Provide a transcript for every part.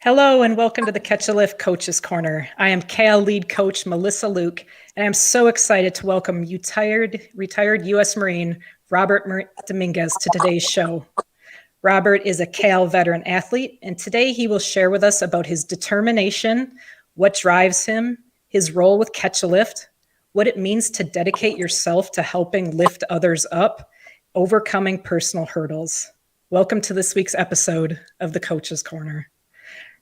Hello and welcome to the Catch a Lift Coaches Corner. I am KL lead coach Melissa Luke, and I'm so excited to welcome retired U.S. Marine Robert Dominguez to today's show. Robert is a KL veteran athlete, and today he will share with us about his determination, what drives him, his role with Catch a Lift, what it means to dedicate yourself to helping lift others up, overcoming personal hurdles. Welcome to this week's episode of the Coaches Corner.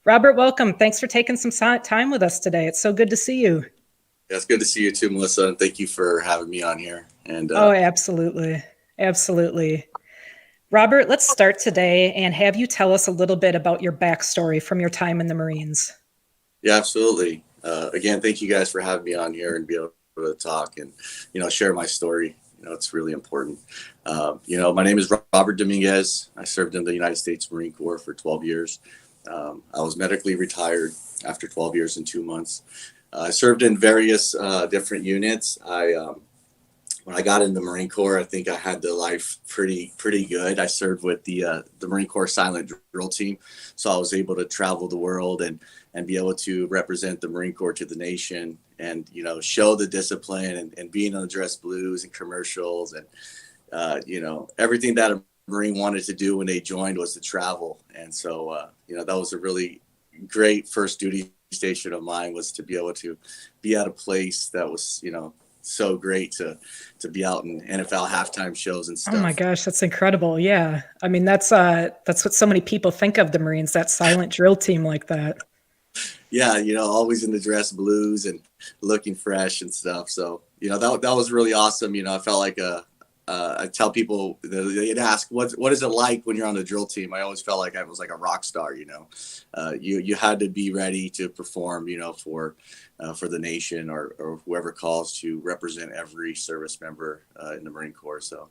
Robert, welcome. Thanks for taking some time with us today. It's so good to see you. Yeah, it's good to see you too, Melissa, and thank you for having me on here. Absolutely. Absolutely. Robert, let's start today and have you tell us a little bit about your backstory from your time in the Marines. Yeah, absolutely. Again, thank you guys for having me on here and be able to talk and, share my story. It's really important. My name is Robert Dominguez. I served in the United States Marine Corps for 12 years. I was medically retired after 12 years and 2 months. I served in various different units. When I got in the Marine Corps, I think I had the life pretty good. I served with the Marine Corps Silent Drill Team, so I was able to travel the world and be able to represent the Marine Corps to the nation and show the discipline and being on the dress blues and commercials and everything that a Marine wanted to do when they joined was to travel. And so that was a really great first duty station of mine, was to be able to be at a place that was so great to be out in NFL halftime shows and stuff. Oh my gosh, that's incredible. Yeah. I mean, that's what so many people think of the Marines, that silent drill team like that. Yeah, always in the dress blues and looking fresh and stuff. So, that was really awesome. I felt like I tell people, they'd ask, what is it like when you're on the drill team? I always felt like I was like a rock star. You had to be ready to perform, for the nation or whoever calls to represent every service member in the Marine Corps. So,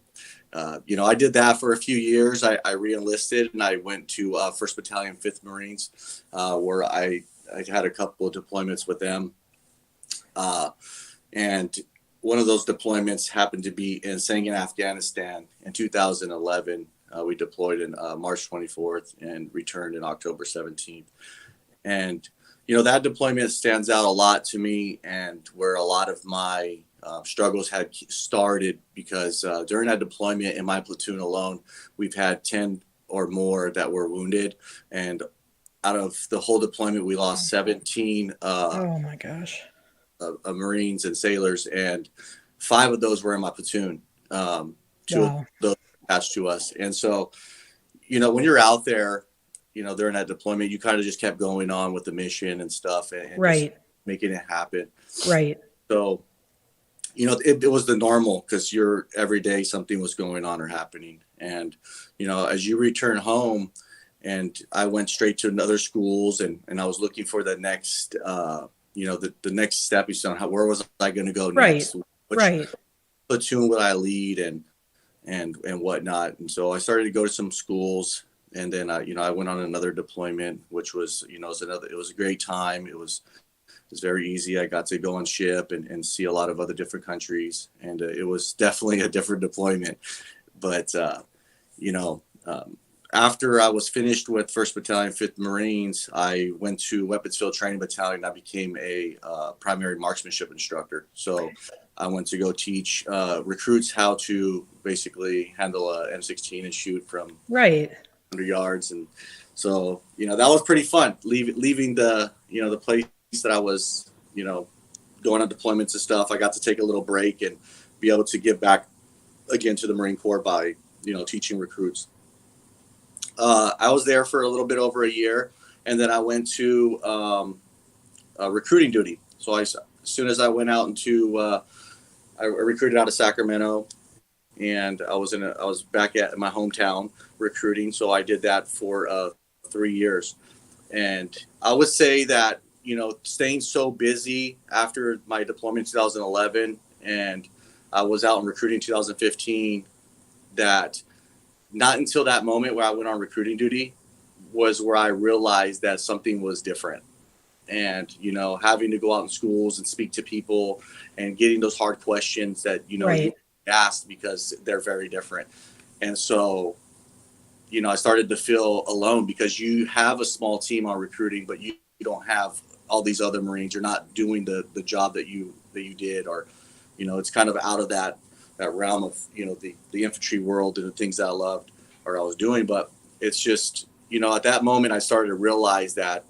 I did that for a few years. I re-enlisted and I went to 1st Battalion, 5th Marines, where I had a couple of deployments with them. And one of those deployments happened to be in Sangin, Afghanistan in 2011. We deployed in March 24th and returned in October 17th. And, that deployment stands out a lot to me, and where a lot of my struggles had started, because during that deployment in my platoon alone, we've had 10 or more that were wounded. And out of the whole deployment, we lost 17 oh my gosh. Marines and sailors, and 5 of those were in my platoon. 2 of those attached to us. And so, when you're out there, during that deployment, you kind of just kept going on with the mission and stuff and right, just making it happen. Right. So, it was the normal, because every day something was going on or happening. And, as you return home, and I went straight to other schools and I was looking for the next, the next stepping stone. Where was I going to go next? Which platoon would I lead and whatnot? And so I started to go to some schools, and then I went on another deployment, which was it was a great time. It was very easy. I got to go on ship and see a lot of other different countries, and it was definitely a different deployment. But after I was finished with 1st Battalion, 5th Marines, I went to Weapons Field Training Battalion. I became a primary marksmanship instructor. So I went to go teach recruits how to basically handle a M16 and shoot from 100 yards. And so, that was pretty fun, leaving the place that I was, going on deployments and stuff. I got to take a little break and be able to give back again to the Marine Corps by, teaching recruits. I was there for a little bit over a year, and then I went to recruiting duty. So as soon as I went out into, I recruited out of Sacramento, and I was back at my hometown recruiting. So I did that for 3 years, and I would say that staying so busy after my deployment in 2011, and I was out in recruiting 2015, that not until that moment where I went on recruiting duty was where I realized that something was different. And, having to go out in schools and speak to people and getting those hard questions that, you asked, because they're very different. And so I started to feel alone because you have a small team on recruiting, but you don't have all these other Marines. You're not doing the job that you did, or, it's kind of out of that realm of, the infantry world and the things that I loved or I was doing. But it's just, at that moment I started to realize that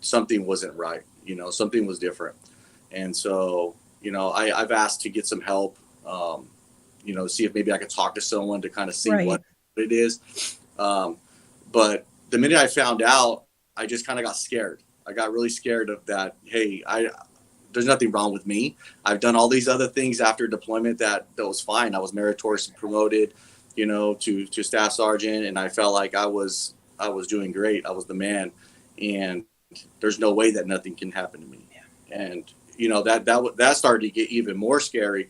something wasn't right. Something was different. And so, I've asked to get some help, see if maybe I could talk to someone to kind of see Right. what it is. Um, but the minute I found out, I just kind of got scared. I got really scared of that. Hey, there's nothing wrong with me. I've done all these other things after deployment that was fine. I was meritoriously promoted, to staff sergeant, and I felt like I was doing great. I was the man, and there's no way that nothing can happen to me. Yeah. And that started to get even more scary,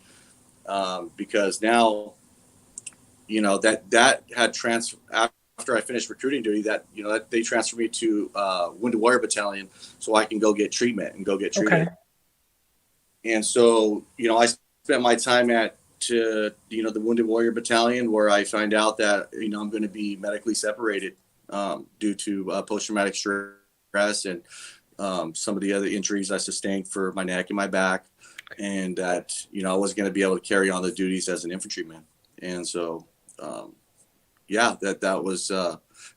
because now, that had transferred after I finished recruiting duty. That they transferred me to Wounded Warrior Battalion so I can go get treatment and go get treated. Okay. And so, I spent my time at the Wounded Warrior Battalion, where I find out that, I'm going to be medically separated, due to post-traumatic stress and some of the other injuries I sustained for my neck and my back. And that, I wasn't going to be able to carry on the duties as an infantryman. And so, that was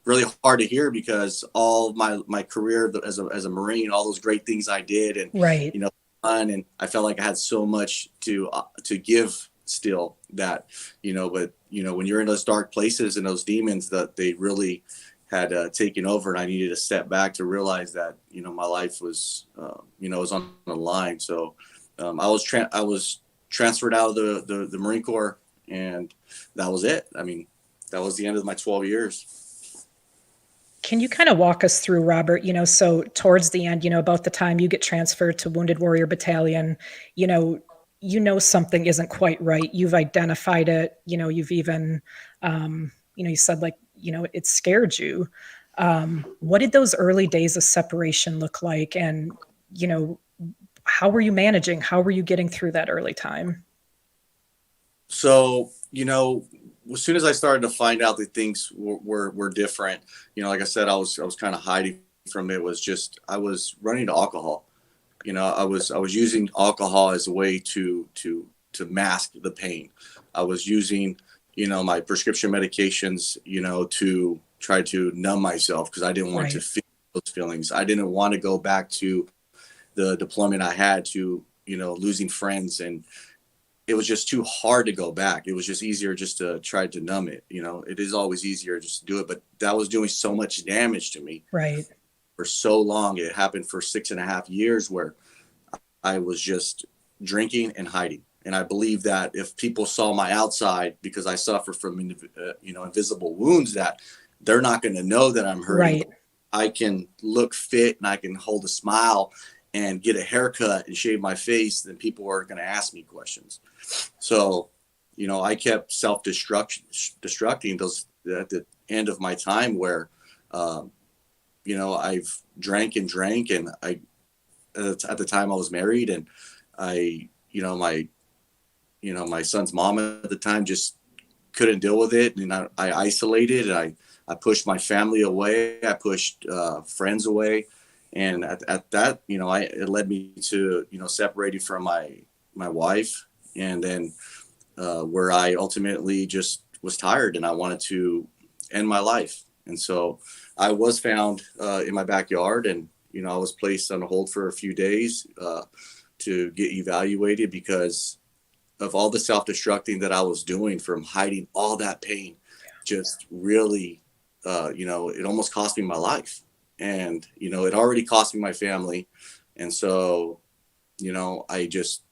really hard to hear, because all my career as a Marine, all those great things I did, and, Right. fun, and I felt like I had so much to give still, that, but, when you're in those dark places and those demons, that they really had taken over, and I needed to step back to realize that, my life was, was on the line. So I was transferred out of the Marine Corps, and that was it. I mean, that was the end of my 12 years. Can you kind of walk us through, Robert, so towards the end, about the time you get transferred to Wounded Warrior Battalion, something isn't quite right. You've identified it, you've even, you said, like, it scared you. What did those early days of separation look like? And, how were you managing? How were you getting through that early time? So, as soon as I started to find out that things were different, like I said, I was kind of hiding from it. It was just, I was running to alcohol. I was using alcohol as a way to mask the pain. I was using, my prescription medications, to try to numb myself, because I didn't want to feel those feelings. I didn't want to go back to the deployment I had, to, losing friends, and it was just too hard to go back. It was just easier just to try to numb it. It is always easier just to do it, but that was doing so much damage to me. Right. For so long. It happened for 6.5 years, where I was just drinking and hiding. And I believe that if people saw my outside, because I suffer from, invisible wounds, that they're not going to know that I'm hurting. Right. I can look fit, and I can hold a smile and get a haircut and shave my face, then people are going to ask me questions. So, I kept self-destructing those at the end of my time, where, I've drank, and I, at the time I was married, and I, my son's mom at the time just couldn't deal with it. And I isolated, and I pushed my family away. I pushed friends away. And at that, it led me to, separating from my wife, and then where I ultimately just was tired, and I wanted to end my life. And so I was found in my backyard, and, I was placed on hold for a few days to get evaluated, because of all the self-destructing that I was doing from hiding all that pain. Just really, it almost cost me my life. And, it already cost me my family. And so, I just,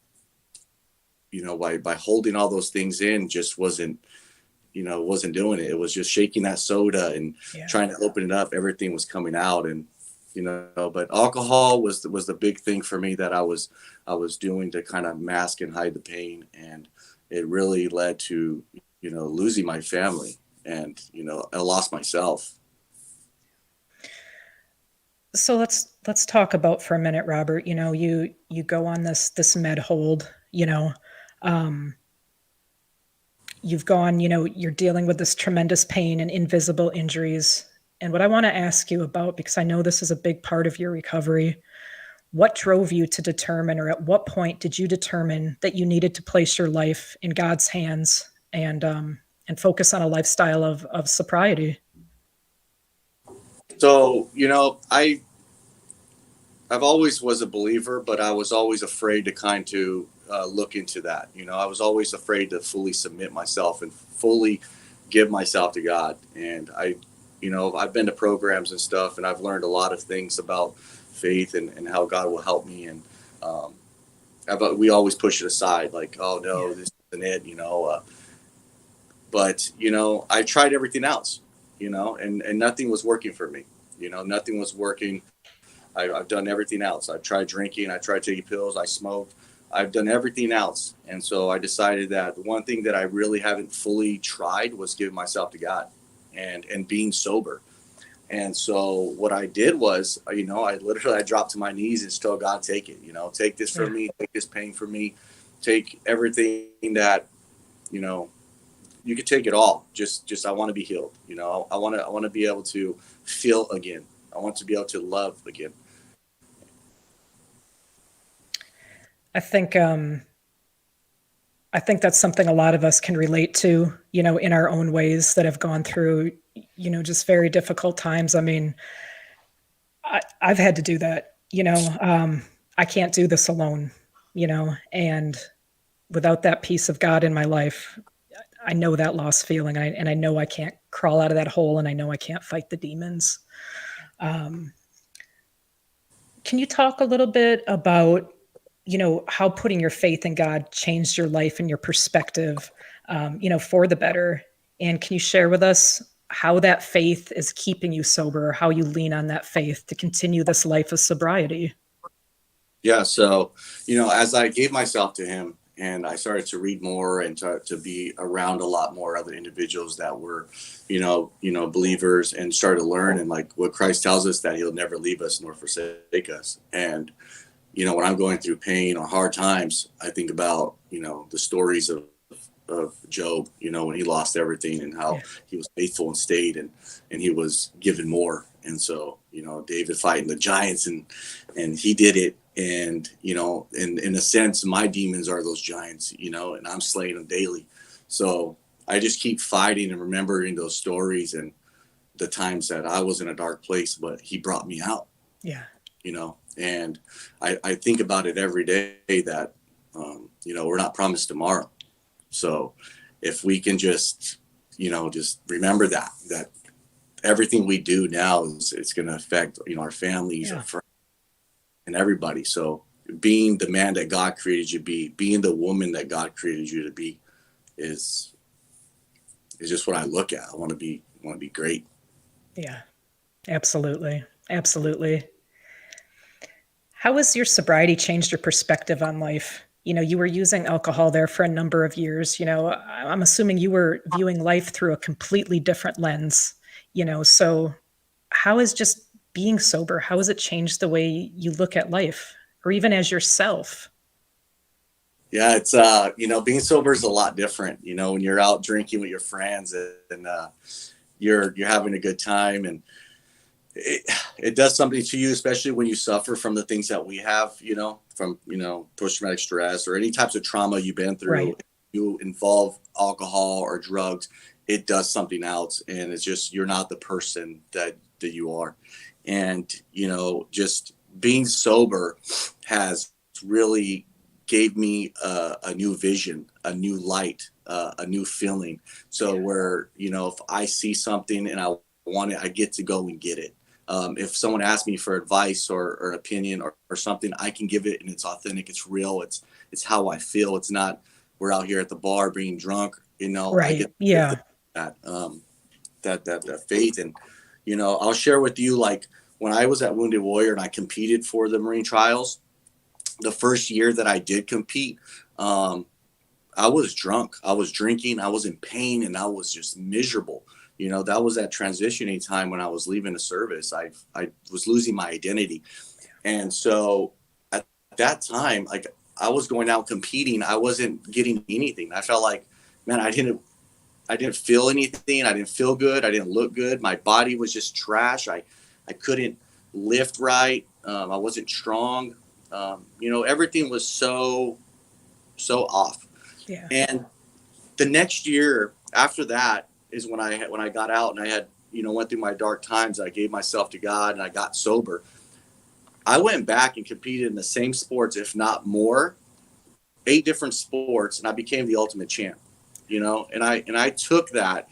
by holding all those things in, just wasn't doing it. It was just shaking that soda and trying to open it up. Everything was coming out. And, but alcohol was the big thing for me that I was doing to kind of mask and hide the pain. And it really led to, losing my family, and, I lost myself. So let's talk about for a minute, Robert. You go on this med hold. Um, you've gone, you're dealing with this tremendous pain and invisible injuries. And what I want to ask you about, because I know this is a big part of your recovery, what drove you to determine, or at what point did you determine that you needed to place your life in God's hands and focus on a lifestyle of sobriety? So, I've always was a believer, but I was always afraid to kind of look into that. I was always afraid to fully submit myself and fully give myself to God. And I've been to programs and stuff, and I've learned a lot of things about faith and how God will help me. And we always push it aside, like, oh no, this isn't it. But I tried everything else, and nothing was working for me. Nothing was working. I've done everything else. I've tried drinking. I tried taking pills. I smoked. I've done everything else. And so I decided that the one thing that I really haven't fully tried was giving myself to God and being sober. And so what I did was, I dropped to my knees and just told God, take it, take this from me, take this pain from me, take everything that, you could take it all. Just, I want to be healed. I want to be able to feel again. I want to be able to love again. I think that's something a lot of us can relate to, in our own ways that have gone through, just very difficult times. I mean, I've had to do that, I can't do this alone, and without that peace of God in my life, I know that lost feeling. And I know I can't crawl out of that hole, and I know I can't fight the demons. Can you talk a little bit about, how putting your faith in God changed your life and your perspective, for the better? And can you share with us how that faith is keeping you sober, or how you lean on that faith to continue this life of sobriety? Yeah. So, as I gave myself to him and I started to read more and to be around a lot more other individuals that were, believers, and started to learn, and like what Christ tells us, that he'll never leave us nor forsake us. And, when I'm going through pain or hard times, I think about, the stories of Job, when he lost everything, and how he was faithful and stayed, and he was given more. And so, David fighting the giants, and he did it. And, in a sense, my demons are those giants, and I'm slaying them daily. So I just keep fighting and remembering those stories and the times that I was in a dark place, but he brought me out. Yeah. And I think about it every day that, we're not promised tomorrow. So if we can just remember that everything we do now it's going to affect, our families, our friends, and everybody. So being the man that God created you to be, being the woman that God created you to be, is just what I look at. I want to be great. Yeah, absolutely. Absolutely. How has your sobriety changed your perspective on life? You were using alcohol there for a number of years. I'm assuming you were viewing life through a completely different lens, so how is just being sober, how has it changed the way you look at life, or even as yourself? Yeah, it's being sober is a lot different. When you're out drinking with your friends, and you're having a good time, and it does something to you, especially when you suffer from the things that we have, from post-traumatic stress or any types of trauma you've been through. Right. You involve alcohol or drugs, it does something else, and it's just, you're not the person that you are. And just being sober has really gave me a new vision, a new light, a new feeling. So where, if I see something and I want it, I get to go and get it. If someone asks me for advice or an opinion or something, I can give it, and it's authentic, it's real, it's how I feel. It's not, we're out here at the bar being drunk, Right. I get Yeah. that faith. And, I'll share with you, like, when I was at Wounded Warrior and I competed for the Marine Trials, the first year that I did compete, I was drunk, I was drinking, I was in pain, and I was just miserable. That was that transitioning time when I was leaving the service. I was losing my identity. And so at that time, like, I was going out competing, I wasn't getting anything. I felt like, man, I didn't didn't feel anything. I didn't feel good. I didn't look good. My body was just trash. I couldn't lift right. I wasn't strong. Everything was so off. Yeah. And the next year after that is when I got out and I had, went through my dark times. I gave myself to God and I got sober. I went back and competed in the same sports, if not more, 8 different sports, and I became the ultimate champ. And I took that,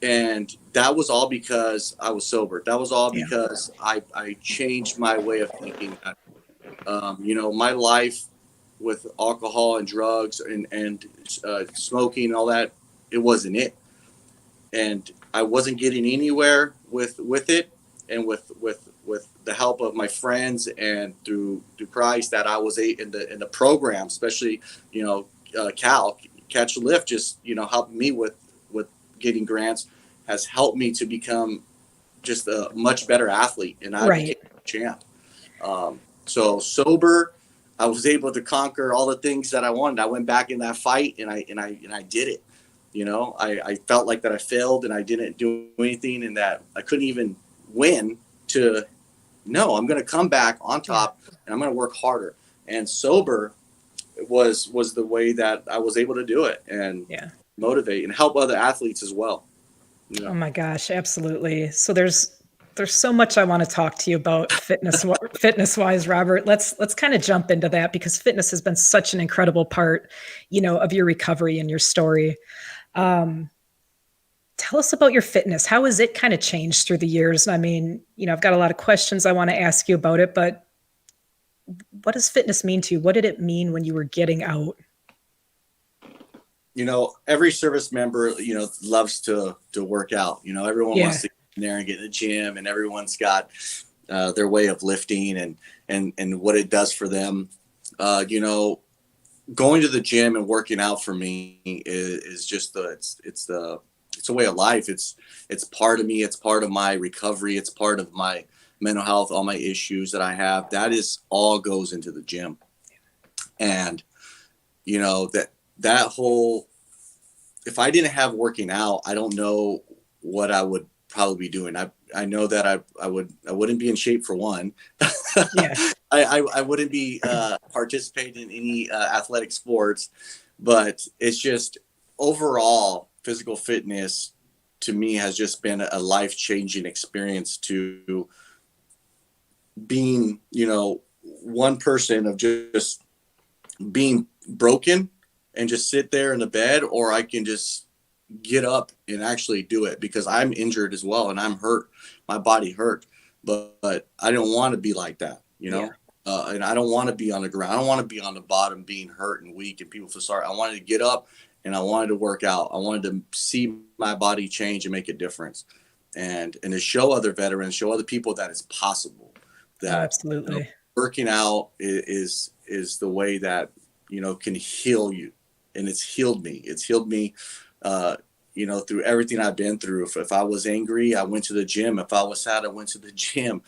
and that was all because I was sober. That was all because I changed my way of thinking. My life with alcohol and drugs and smoking and all that, it wasn't it. And I wasn't getting anywhere with it, and with the help of my friends and through Christ that I was in the program, especially Cal Catch a Lift just helped me with getting grants, has helped me to become just a much better athlete, and I became a champ. So sober, I was able to conquer all the things that I wanted. I went back in that fight and I did it. I felt like that I failed and I didn't do anything, and that I couldn't even win. I'm going to come back on top and I'm going to work harder. And sober was the way that I was able to do it and motivate and help other athletes as well. Oh my gosh, absolutely. So there's so much I want to talk to you about fitness wise, Robert. Let's kind of jump into that, because fitness has been such an incredible part, of your recovery and your story. Tell us about your fitness. How has it kind of changed through the years? I mean, I've got a lot of questions I want to ask you about it, but what does fitness mean to you? What did it mean when you were getting out? Every service member, loves to work out. Everyone wants to get in there and get in the gym, and everyone's got their way of lifting and what it does for them. Going to the gym and working out for me is just it's a way of life. It's part of me. It's part of my recovery. It's part of my mental health, all my issues that I have. That is all goes into the gym. And, that whole, if I didn't have working out, I don't know what I would probably be doing. I know that I wouldn't be in shape, for one. I wouldn't be participating in any athletic sports, but it's just overall physical fitness to me has just been a life-changing experience, to being, one person of just being broken and just sit there in the bed, or I can just get up and actually do it, because I'm injured as well and I'm hurt. My body hurt, but I don't want to be like that, and I don't want to be on the ground. I don't want to be on the bottom being hurt and weak and people feel sorry. I wanted to get up and I wanted to work out. I wanted to see my body change and make a difference, and to show other veterans, show other people that it's possible. That absolutely working out is the way that can heal you, and it's healed me. It's healed me, through everything I've been through. If I was angry, I went to the gym. If I was sad, I went to the gym.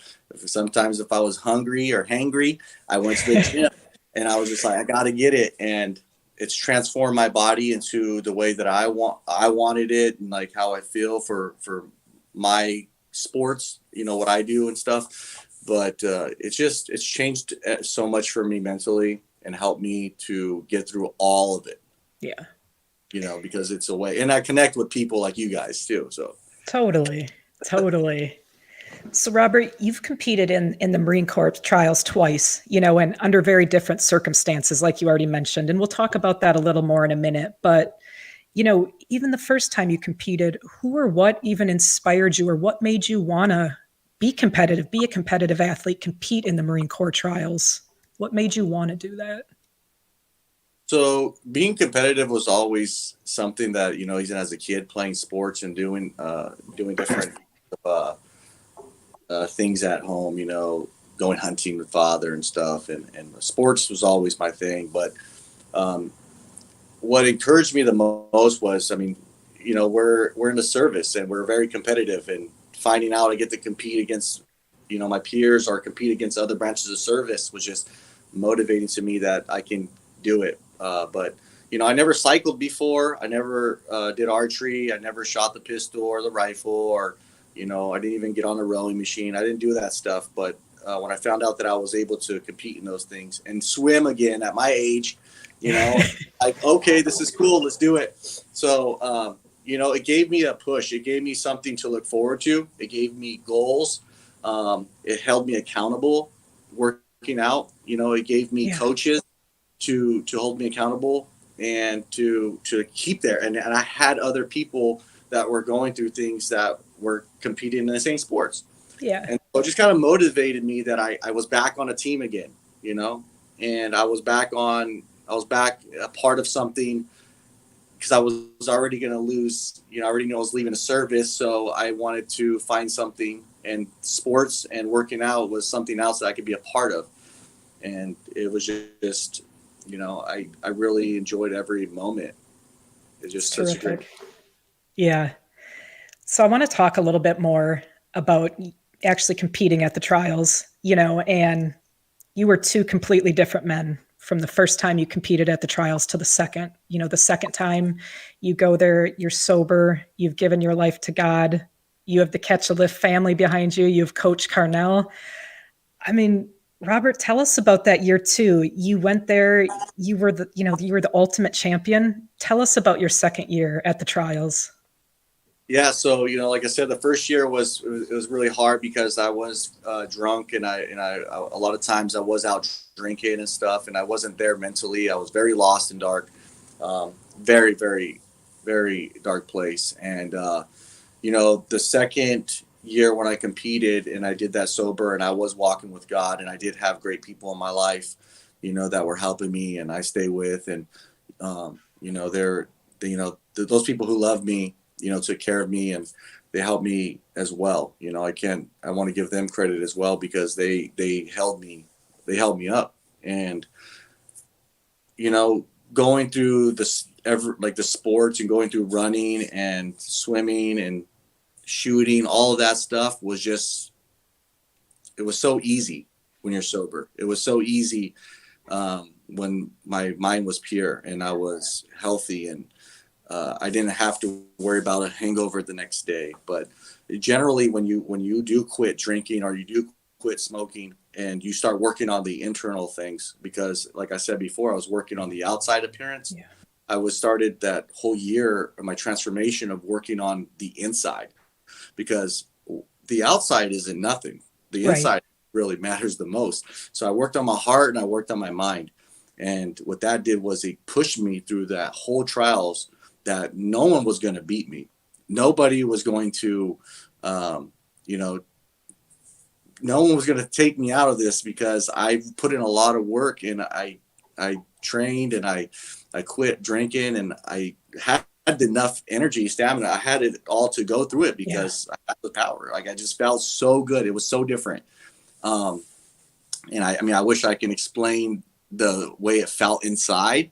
Sometimes if I was hungry or hangry, I went to the gym, and I was just like, I got to get it. And it's transformed my body into the way that I wanted it, and like how I feel for my sports, what I do and stuff. But it's changed so much for me mentally and helped me to get through all of it. Yeah. Because it's a way, and I connect with people like you guys too. So totally. So Robert, you've competed in the Marine Corps trials twice, and under very different circumstances, like you already mentioned. And we'll talk about that a little more in a minute. But, even the first time you competed, who or what even inspired you, or what made you want to be competitive, be a competitive athlete, compete in the Marine Corps trials? What made you want to do that? So being competitive was always something that, even as a kid, playing sports and doing different things at home, going hunting with father and stuff. And sports was always my thing. But what encouraged me the most was, we're in the service and we're very competitive, and finding out I get to compete against, my peers or compete against other branches of service was just motivating to me that I can do it. But I never cycled before. I never did archery. I never shot the pistol or the rifle, or, I didn't even get on a rowing machine. I didn't do that stuff. But when I found out that I was able to compete in those things and swim again at my age, like, okay, this is cool. Let's do it. So, it gave me a push. It gave me something to look forward to. It gave me goals. It held me accountable working out. It gave me coaches to hold me accountable and to keep there. And I had other people that were going through things that were competing in the same sports. Yeah. And so it just kind of motivated me that I was back on a team again, and I was back a part of something, because I was already going to lose, I already knew I was leaving a service. So I wanted to find something, and sports and working out was something else that I could be a part of. And it was just, I really enjoyed every moment. It's just such a great. Yeah. So I want to talk a little bit more about actually competing at the trials, and you were two completely different men from the first time you competed at the trials to the second. The second time you go there, you're sober, you've given your life to God, you have the Catch a Lift family behind you, you have Coach Carnell. I mean, Robert, tell us about that year too. You went there, you were the ultimate champion. Tell us about your second year at the trials. Yeah, so like I said, the first year was really hard because I was drunk, and I a lot of times I was out drinking and stuff, and I wasn't there mentally. I was very lost and dark, very, very, very dark place. And the second year when I competed and I did that sober, and I was walking with God, and I did have great people in my life, that were helping me, and I stay with, and those people who love me, took care of me, and they helped me as well. I want to give them credit as well, because they held me up. And, going through the sports, and going through running and swimming and shooting, all of that stuff was just, it was so easy when you're sober. It was so easy when my mind was pure and I was healthy, and I didn't have to worry about a hangover the next day. But generally, when you do quit drinking, or you do quit smoking, and you start working on the internal things, because like I said before, I was working on the outside appearance. Yeah. I was started that whole year of my transformation of working on the inside, because the outside isn't nothing. The inside really matters the most. So I worked on my heart and I worked on my mind. And what that did was it pushed me through that whole trials, that no one was going to beat me. Nobody was going to, no one was going to take me out of this, because I put in a lot of work, and I trained, and I quit drinking, and I had enough energy, stamina. I had it all to go through it, because I had the power. Like, I just felt so good. It was so different. And I wish I can explain the way it felt inside.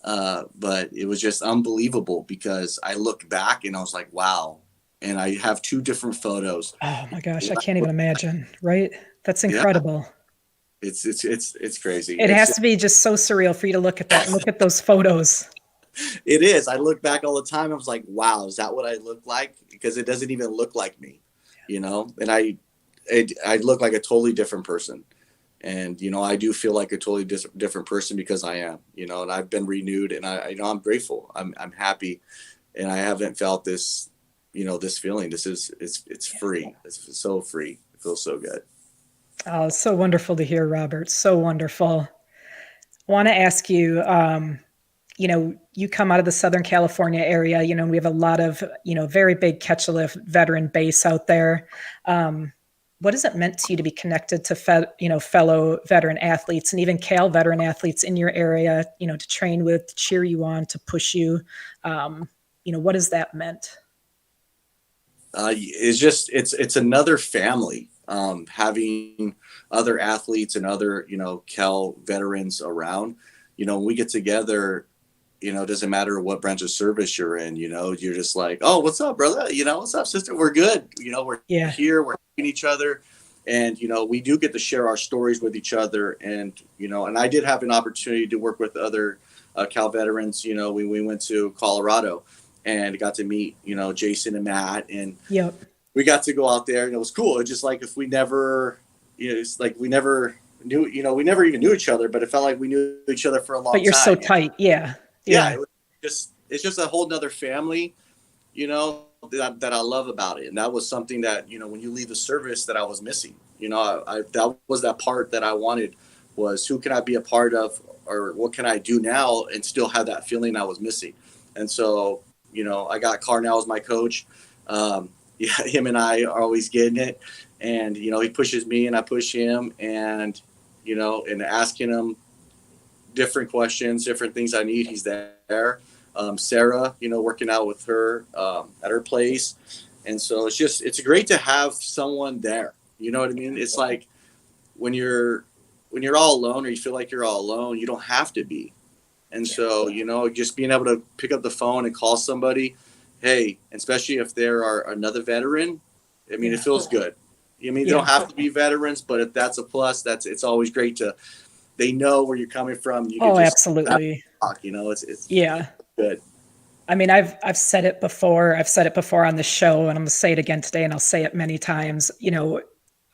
But it was just unbelievable, because I looked back and I was like, wow. And I have two different photos. Oh my gosh, I can't even imagine, right? That's incredible. Yeah. It's crazy. It has to be just so surreal for you to look at that and look at those photos. It is. I look back all the time. I was like, wow, is that what I look like? Because it doesn't even look like me, and I look like a totally different person. And, I do feel like a totally different person, because I am, and I've been renewed, and I'm grateful. I'm happy, and I haven't felt this, this feeling. It's free. It's so free. It feels so good. Oh, it's so wonderful to hear, Robert. So wonderful. I want to ask you, you come out of the Southern California area, we have a lot of, very big Catch a Lift veteran base out there. What has it meant to you to be connected to fellow veteran athletes, and even Cal veteran athletes in your area, to train with, to cheer you on, to push you? What has that meant? It's another family, having other athletes and other, Cal veterans around. When we get together, it doesn't matter what branch of service you're in, you're just like, oh, what's up, brother? What's up, sister? We're good. We're here, we're helping each other. And, we do get to share our stories with each other. And, and I did have an opportunity to work with other Cal veterans, we went to Colorado and got to meet, Jason and Matt, and Yep. we got to go out there, and it was cool. It's just like if we never, it's like we never knew, we never even knew each other, but it felt like we knew each other for a long time. But you're so tight. Yeah. Yeah. It's just a whole nother family, that I love about it. And that was something that, when you leave the service, that I was missing. That was that part that I wanted, was who can I be a part of, or what can I do now and still have that feeling I was missing. And so, I got Carnell as my coach. Him and I are always getting it. And, he pushes me and I push him, and, and asking him different questions, different things I need. He's there. Sarah, working out with her at her place. And so it's great to have someone there. You know what I mean? It's like when you're all alone, or you feel like you're all alone, you don't have to be. And so, just being able to pick up the phone and call somebody, hey, especially if there are another veteran, it feels good. They don't have to be veterans, but if that's a plus, it's always great they know where you're coming from. You can absolutely. Talk, it's good. I've said it before. I've said it before on the show, and I'm going to say it again today, and I'll say it many times.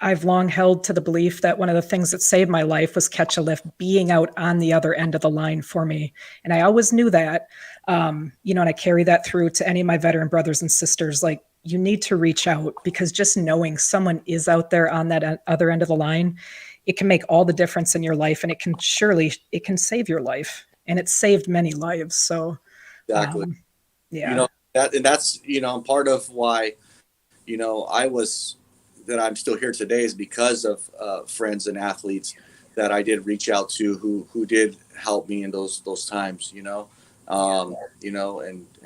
I've long held to the belief that one of the things that saved my life was Catch a Lift being out on the other end of the line for me. And I always knew that, and I carry that through to any of my veteran brothers and sisters. Like, you need to reach out, because just knowing someone is out there on that other end of the line, it can make all the difference in your life, and it can save your life, and it saved many lives. So exactly. Yeah. That's part of why, that I'm still here today, is because of friends and athletes that I did reach out to who did help me in those times, and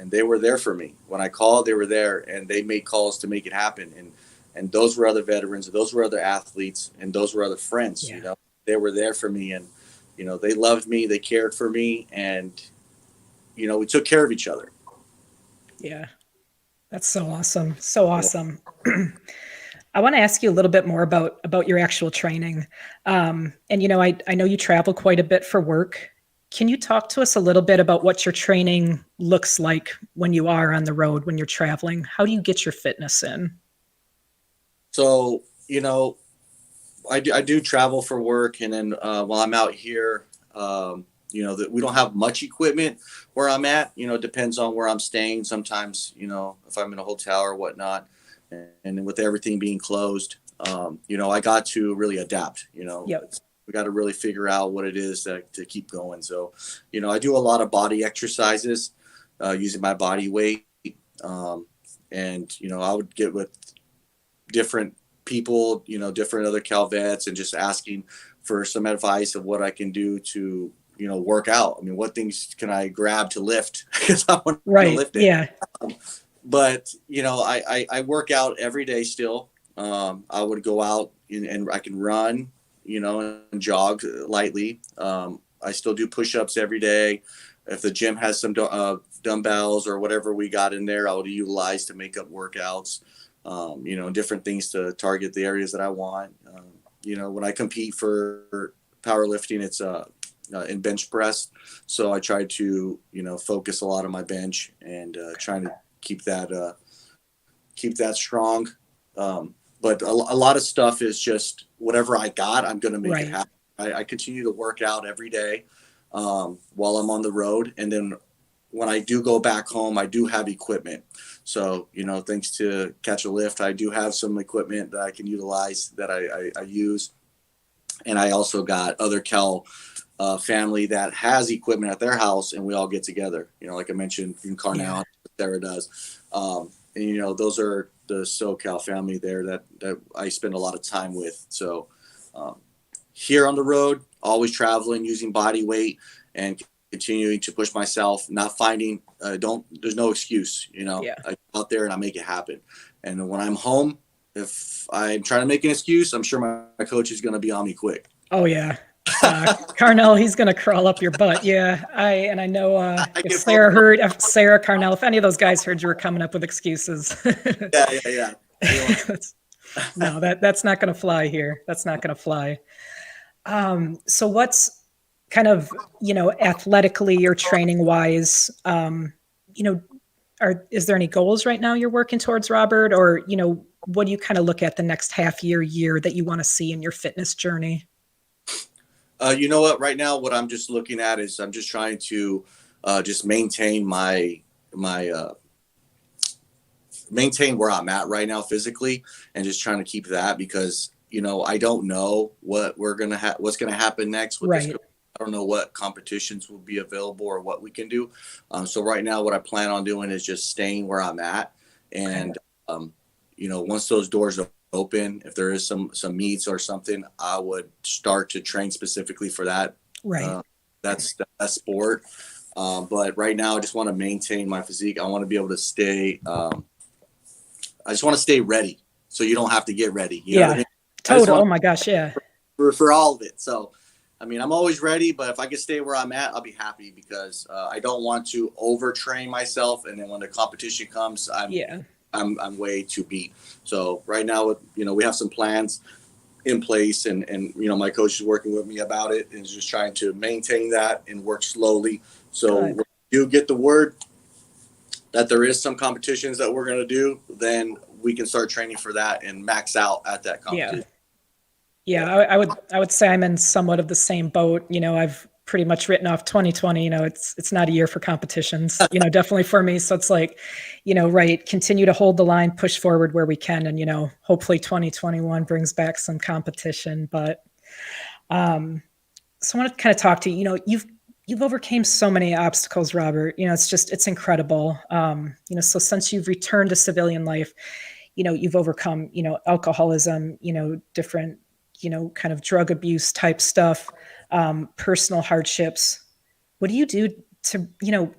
they were there for me. When I called, they were there, and they made calls to make it happen. And those were other veterans, those were other athletes, and those were other friends, they were there for me, and, they loved me, they cared for me, and, we took care of each other. Yeah. That's so awesome. So awesome. I want to ask you a little bit more about your actual training. And, I know you travel quite a bit for work. Can you talk to us a little bit about what your training looks like when you are on the road, when you're traveling? How do you get your fitness in? So, I do travel for work. And then while I'm out here, that we don't have much equipment where I'm at. It depends on where I'm staying. Sometimes, if I'm in a hotel or whatnot, and with everything being closed, I got to really adapt. Yep. We got to really figure out what it is to keep going. So, I do a lot of body exercises using my body weight. And, I would get with different people, different other Cal vets, and just asking for some advice of what I can do to, work out. What things can I grab to lift? Because I want to lift it. Yeah. But, I work out every day still. I would go out and I can run, and jog lightly. I still do push-ups every day. If the gym has some dumbbells or whatever we got in there, I would utilize to make up workouts, different things to target the areas that I want. When I compete for powerlifting, it's in bench press. So I try to, focus a lot on my bench and trying to keep that strong. But a lot of stuff is just whatever I got, I'm going to make it happen. I continue to work out every day while I'm on the road. And then when I do go back home, I do have equipment. So, thanks to Catch a Lift, I do have some equipment that I can utilize that I use. And I also got other Cal family that has equipment at their house, and we all get together. Like I mentioned, in Carnell, Sarah does. And, those are the SoCal family there that I spend a lot of time with. So here on the road, always traveling, using body weight, and continuing to push myself, not finding, there's no excuse, I go out there and I make it happen. And when I'm home, if I'm trying to make an excuse, I'm sure my coach is going to be on me quick. Oh yeah. Carnell, he's going to crawl up your butt. Yeah. I know if Sarah Carnell, if any of those guys heard you were coming up with excuses. Yeah. No, that's not going to fly here. That's not going to fly. So kind of, athletically or training wise, is there any goals right now you're working towards, Robert? Or, what do you kind of look at the next half year that you want to see in your fitness journey? You know what? Right now, what I'm just looking at is I'm just trying to just my maintain where I'm at right now physically, and just trying to keep that because I don't know what's gonna happen next with this. Right. I don't know what competitions will be available or what we can do. So right now, what I plan on doing is just staying where I'm at, and once those doors open, if there is some meets or something, I would start to train specifically for that. Right. That's that sport. But right now, I just want to maintain my physique. I want to be able to stay. I just want to stay ready, so you don't have to get ready. You know what I mean? Total. Oh my gosh. Yeah. For all of it. So, I mean, I'm always ready, but if I can stay where I'm at, I'll be happy because I don't want to overtrain myself. And then when the competition comes, I'm way too beat. So right now, we have some plans in place, and my coach is working with me about it and is just trying to maintain that and work slowly. So when you get the word that there is some competitions that we're going to do, then we can start training for that and max out at that competition. Yeah. I would say I'm in somewhat of the same boat. I've pretty much written off 2020. It's not a year for competitions, definitely for me. So it's like, right, continue to hold the line, push forward where we can. And, hopefully 2021 brings back some competition. But so I want to kind of talk to you, you've overcame so many obstacles, Robert. It's incredible. So since you've returned to civilian life, you've overcome, alcoholism, different, kind of drug abuse type stuff, personal hardships. What do you do to,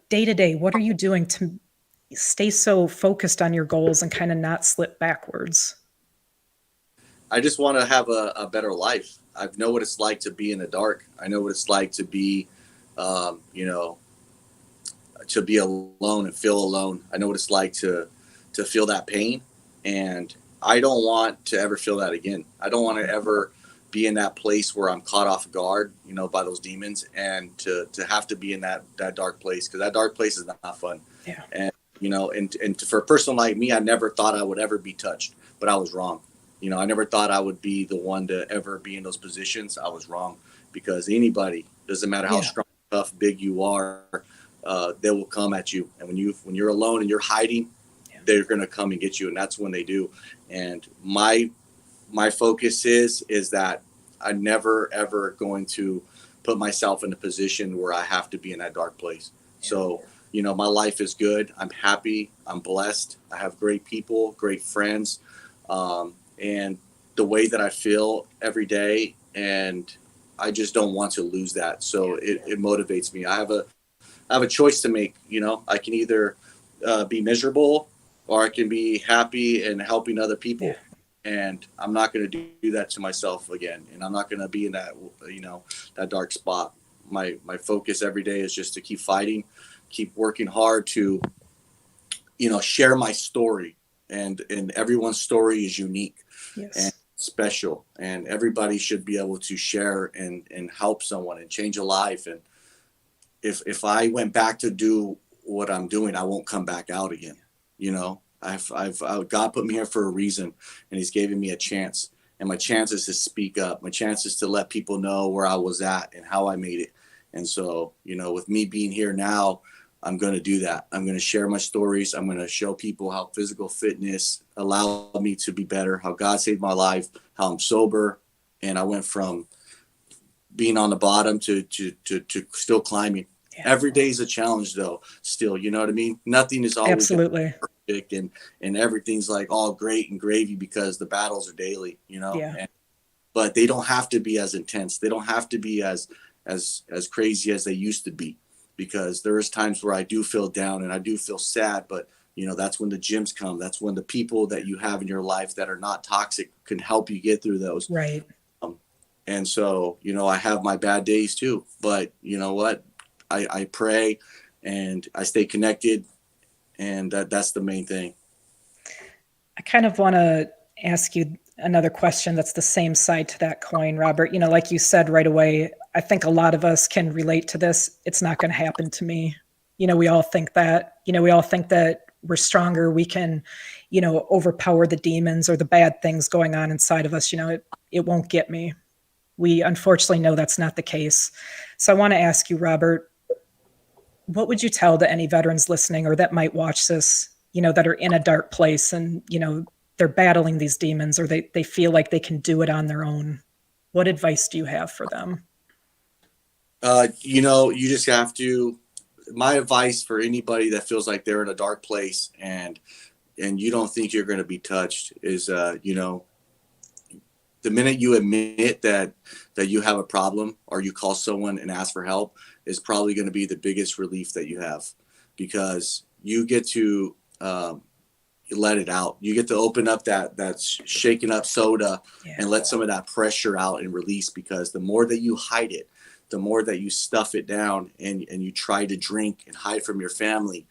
day to day, what are you doing to stay so focused on your goals and kind of not slip backwards? I just want to have a better life. I know what it's like to be in the dark. I know what it's like to be, to be alone and feel alone. I know what it's like to feel that pain, and I don't want to ever feel that again. I don't want to ever be in that place where I'm caught off guard, by those demons, and to have to be in that dark place, because that dark place is not fun. Yeah. And and for a person like me, I never thought I would ever be touched, but I was wrong. I never thought I would be the one to ever be in those positions. I was wrong, because anybody, doesn't matter how strong, tough, big you are, they will come at you. And when you're alone and you're hiding, they're going to come and get you. And that's when they do. And my focus is that I'm never, ever going to put myself in a position where I have to be in that dark place. So, my life is good. I'm happy. I'm blessed. I have great people, great friends. And the way that I feel every day, and I just don't want to lose that. So it motivates me. I have a choice to make. I can either be miserable, or I can be happy and helping other people. Yeah. And I'm not going to do that to myself again. And I'm not going to be in that, that dark spot. My focus every day is just to keep fighting, keep working hard to, share my story. And everyone's story is unique and special. And everybody should be able to share and help someone and change a life. And if I went back to do what I'm doing, I won't come back out again. God put me here for a reason, and he's giving me a chance, and my chance is to speak up. My chance is to let people know where I was at and how I made it. And so, with me being here now, I'm going to do that. I'm going to share my stories. I'm going to show people how physical fitness allowed me to be better, how God saved my life, how I'm sober. And I went from being on the bottom to still climbing. Yeah. Every day is a challenge, though. Still, you know what I mean? Nothing is always absolutely perfect, and everything's like all great and gravy, because the battles are daily, Yeah. But they don't have to be as intense. They don't have to be as crazy as they used to be, because there is times where I do feel down and I do feel sad. But that's when the gyms come. That's when the people that you have in your life that are not toxic can help you get through those. Right. And so, I have my bad days too. But you know what? I pray and I stay connected, and that's the main thing. I kind of want to ask you another question that's the same side to that coin, Robert. Like you said right away, I think a lot of us can relate to this. It's not going to happen to me. We all think that. We all think that we're stronger. We can, overpower the demons or the bad things going on inside of us. It won't get me. We unfortunately know that's not the case. So I want to ask you, Robert, what would you tell to any veterans listening or that might watch this, that are in a dark place and, they're battling these demons or they feel like they can do it on their own? What advice do you have for them? You just have to, my advice for anybody that feels like they're in a dark place and you don't think you're going to be touched is, the minute you admit that you have a problem or you call someone and ask for help is probably going to be the biggest relief that you have, because you get to let it out. You get to open up that shaken up soda and let some of that pressure out and release, because the more that you hide it, the more that you stuff it down and you try to drink and hide from your family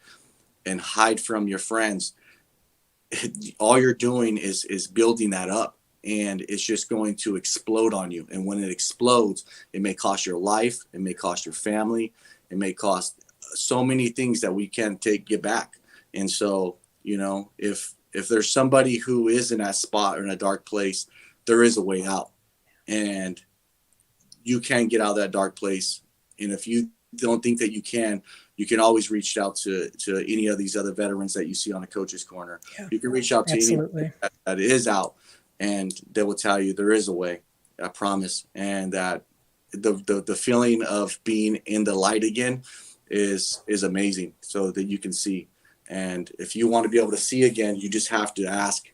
and hide from your friends, all you're doing is building that up, and it's just going to explode on you. And when it explodes, it may cost your life, it may cost your family, it may cost so many things that we can't get back. And so, if there's somebody who is in that spot or in a dark place, there is a way out, and you can get out of that dark place. And if you don't think that you can always reach out to any of these other veterans that you see on the Coach's Corner. Yeah, you can reach out to anyone that is out, and they will tell you there is a way, I promise. And that the feeling of being in the light again is amazing, so that you can see. And if you want to be able to see again, you just have to ask.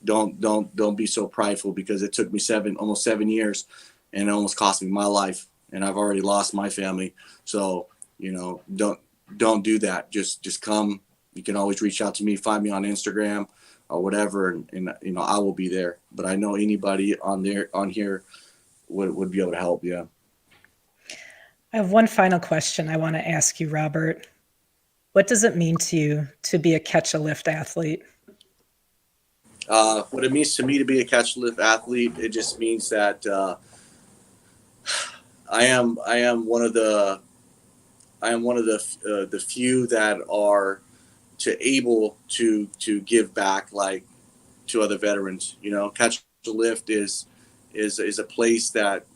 Don't be so prideful, because it took me almost 7 years, and it almost cost me my life, and I've already lost my family. So, don't do that. Just come. You can always reach out to me, find me on Instagram or whatever, and I will be there. But I know anybody on here would be able to help. Yeah. I have one final question I want to ask you, Robert. What does it mean to you to be a catch-a-lift athlete? What it means to me to be a catch-a-lift athlete, it just means that I am one of the few that are able to give back, like, to other veterans. Catch-a-lift is a place that,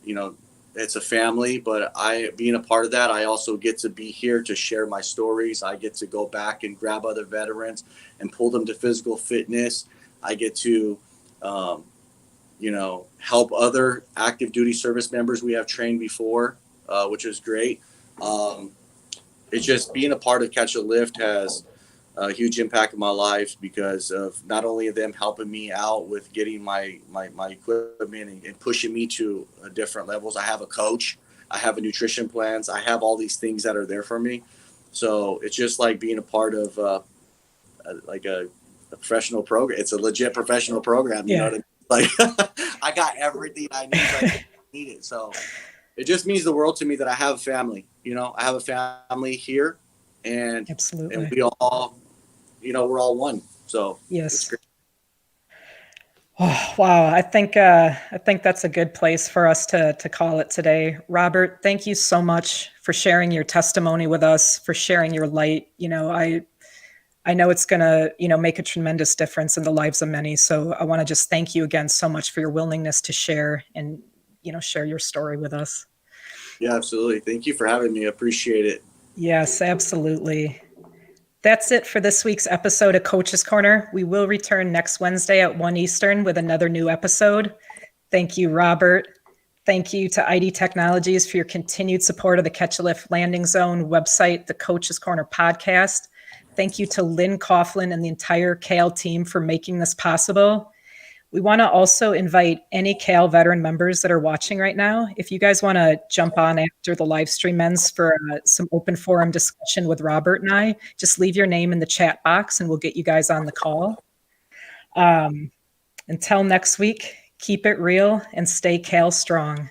it's a family, but being a part of that, I also get to be here to share my stories. I get to go back and grab other veterans and pull them to physical fitness. I get to, help other active duty service members we have trained before, which is great. It's just being a part of Catch a Lift has a huge impact on my life, because of not only of them helping me out with getting my equipment and pushing me to different levels. I have a coach, I have a nutrition plans, I have all these things that are there for me. So it's just like being a part of a professional program. It's a legit professional program. You know what I mean? Like, I got everything I need. I need it. So it just means the world to me that I have a family. I have a family here, and absolutely, and we all, we're all one. So yes. Oh, wow. I think that's a good place for us to call it today. Robert, thank you so much for sharing your testimony with us, for sharing your light. I know it's going to, make a tremendous difference in the lives of many. So I want to just thank you again so much for your willingness to share and, share your story with us. Yeah, absolutely. Thank you for having me. I appreciate it. Yes, absolutely. That's it for this week's episode of Coach's Corner. We will return next Wednesday at 1 Eastern with another new episode. Thank you, Robert. Thank you to ID Technologies for your continued support of the Catch a Lift Landing Zone website, the Coach's Corner podcast. Thank you to Lynn Coughlin and the entire KL team for making this possible. We want to also invite any KL veteran members that are watching right now. If you guys want to jump on after the live stream ends for some open forum discussion with Robert and I, just leave your name in the chat box and we'll get you guys on the call. Until next week, keep it real and stay KL strong.